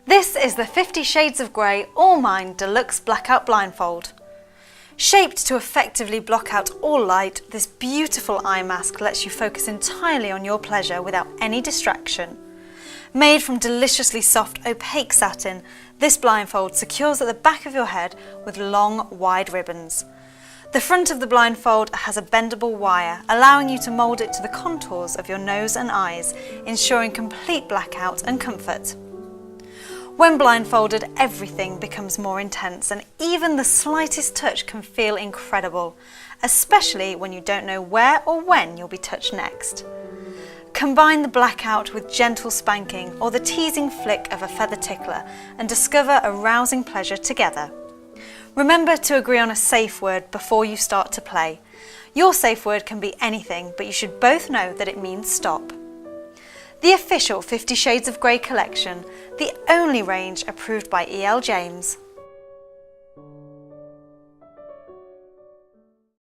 This is the 50 Shades of Grey All Mine Deluxe Blackout Blindfold. Shaped to effectively block out all light, this beautiful eye mask lets you focus entirely on your pleasure without any distraction. Made from deliciously soft, opaque satin, this blindfold secures at the back of your head with long, wide ribbons. The front of the blindfold has a bendable wire, allowing you to mould it to the contours of your nose and eyes, ensuring complete blackout and comfort. When blindfolded, everything becomes more intense and even the slightest touch can feel incredible, especially when you don't know where or when you'll be touched next. Combine the blackout with gentle spanking or the teasing flick of a feather tickler and discover a rousing pleasure together. Remember to agree on a safe word before you start to play. Your safe word can be anything, but you should both know that it means stop. The official 50 Shades of Grey collection, the only range approved by E.L. James.